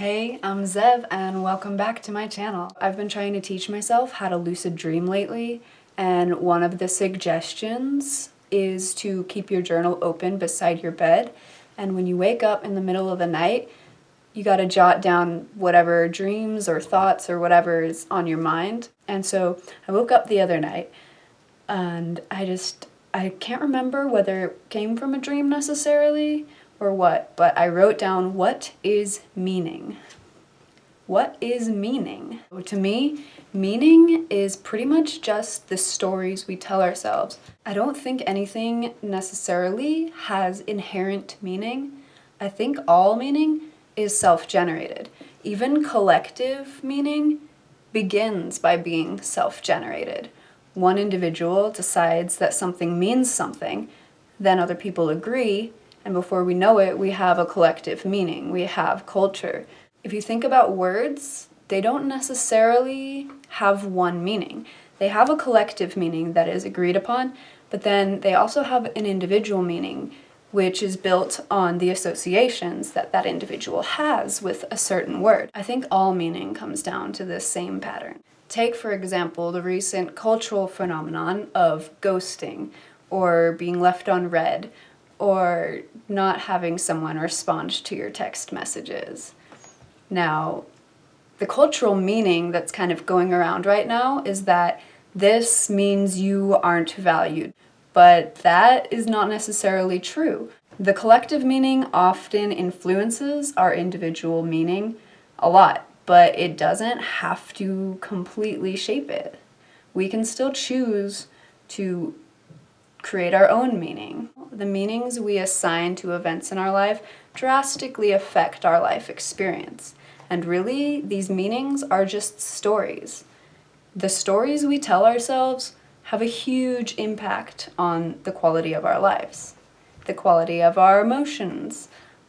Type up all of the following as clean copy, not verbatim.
Hey, I'm Zev and welcome back to my channel. I've been trying to teach myself how to lucid dream lately, and one of the suggestions is to keep your journal open beside your bed, and when you wake up in the middle of the night, you gotta jot down whatever dreams or thoughts or whatever is on your mind. And so I woke up the other night and I can't remember whether it came from a dream necessarily or what, but I wrote down, what is meaning? What is meaning? To me, meaning is pretty much just the stories we tell ourselves. I don't think anything necessarily has inherent meaning. I think all meaning is self-generated. Even collective meaning begins by being self-generated. One individual decides that something means something, then other people agree, and before we know it, we have a collective meaning. We have culture. If you think about words, they don't necessarily have one meaning. They have a collective meaning that is agreed upon, but then they also have an individual meaning, which is built on the associations that that individual has with a certain word. I think all meaning comes down to this same pattern. Take, for example, the recent cultural phenomenon of ghosting, or being left on read, or not having someone respond to your text messages. Now, the cultural meaning that's kind of going around right now is that this means you aren't valued, but that is not necessarily true. The collective meaning often influences our individual meaning a lot, but it doesn't have to completely shape it. We can still choose to create our own meaning. The meanings we assign to events in our life drastically affect our life experience. And really, these meanings are just stories. The stories we tell ourselves have a huge impact on the quality of our lives, the quality of our emotions,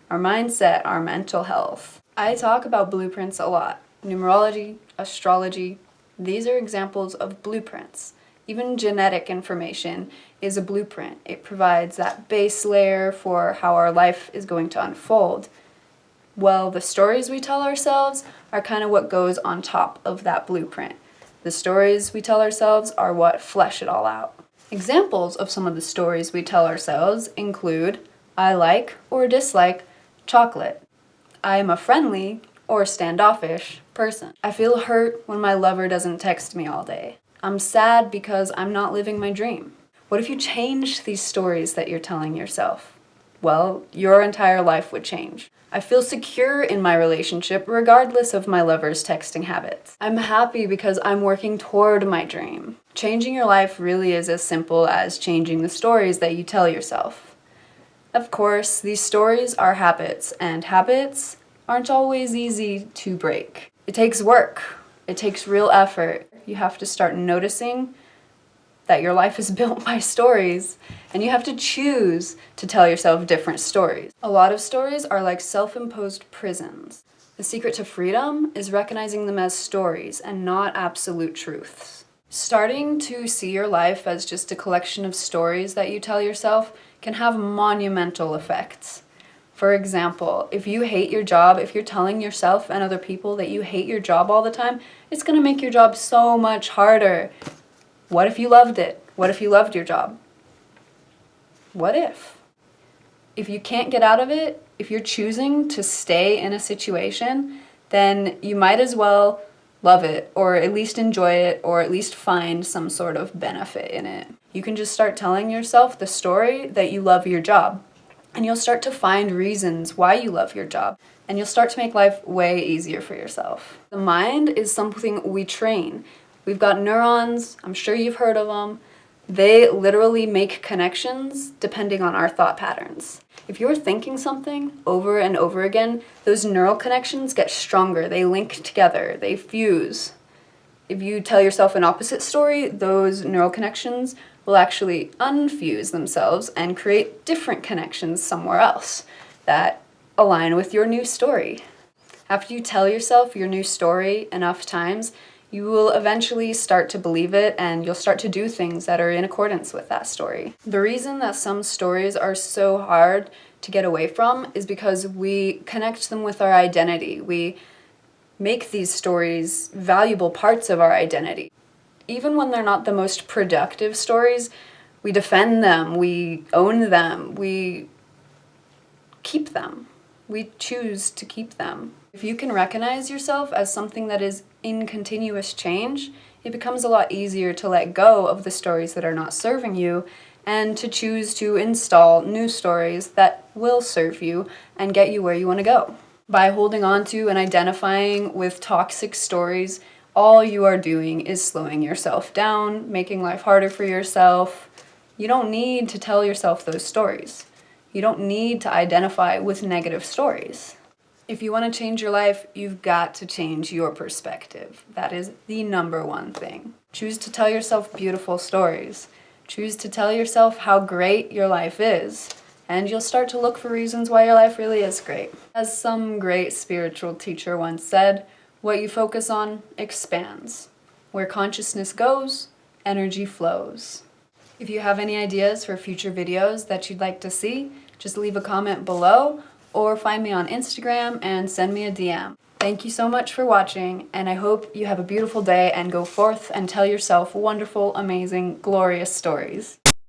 our mindset, our mental health. I talk about blueprints a lot. Numerology, astrology, these are examples of blueprints. Even genetic information is a blueprint. It provides that base layer for how our life is going to unfold. Well, the stories we tell ourselves are kind of what goes on top of that blueprint. The stories we tell ourselves are what flesh it all out. Examples of some of the stories we tell ourselves include, I like or dislike chocolate. I am a friendly or standoffish person. I feel hurt when my lover doesn't text me all day. I'm sad because I'm not living my dream. What if you changed these stories that you're telling yourself? Well, your entire life would change. I feel secure in my relationship regardless of my lover's texting habits. I'm happy because I'm working toward my dream. Changing your life really is as simple as changing the stories that you tell yourself. Of course, these stories are habits, and habits aren't always easy to break. It takes work. It takes real effort. You have to start noticing that your life is built by stories, and you have to choose to tell yourself different stories. A lot of stories are like self-imposed prisons. The secret to freedom is recognizing them as stories and not absolute truths. Starting to see your life as just a collection of stories that you tell yourself can have monumental effects. For example, if you hate your job, if you're telling yourself and other people that you hate your job all the time, it's going to make your job so much harder. What if you loved it? What if you loved your job? What if? If you can't get out of it, if you're choosing to stay in a situation, then you might as well love it, or at least enjoy it, or at least find some sort of benefit in it. You can just start telling yourself the story that you love your job, and you'll start to find reasons why you love your job, and you'll start to make life way easier for yourself. The mind is something we train. We've got neurons, I'm sure you've heard of them. They literally make connections depending on our thought patterns. If you're thinking something over and over again, those neural connections get stronger, they link together, they fuse. If you tell yourself an opposite story, those neural connections will actually unfuse themselves and create different connections somewhere else that align with your new story. After you tell yourself your new story enough times, you will eventually start to believe it and you'll start to do things that are in accordance with that story. The reason that some stories are so hard to get away from is because we connect them with our identity. We make these stories valuable parts of our identity. Even when they're not the most productive stories, we defend them, we own them, we keep them. We choose to keep them. If you can recognize yourself as something that is in continuous change, it becomes a lot easier to let go of the stories that are not serving you and to choose to install new stories that will serve you and get you where you want to go. By holding on to and identifying with toxic stories, all you are doing is slowing yourself down, making life harder for yourself. You don't need to tell yourself those stories. You don't need to identify with negative stories. If you want to change your life, you've got to change your perspective. That is the number one thing. Choose to tell yourself beautiful stories. Choose to tell yourself how great your life is, and you'll start to look for reasons why your life really is great. As some great spiritual teacher once said, what you focus on expands. Where consciousness goes, energy flows. If you have any ideas for future videos that you'd like to see, just leave a comment below or find me on Instagram and send me a DM. Thank you so much for watching, and I hope you have a beautiful day and go forth and tell yourself wonderful, amazing, glorious stories.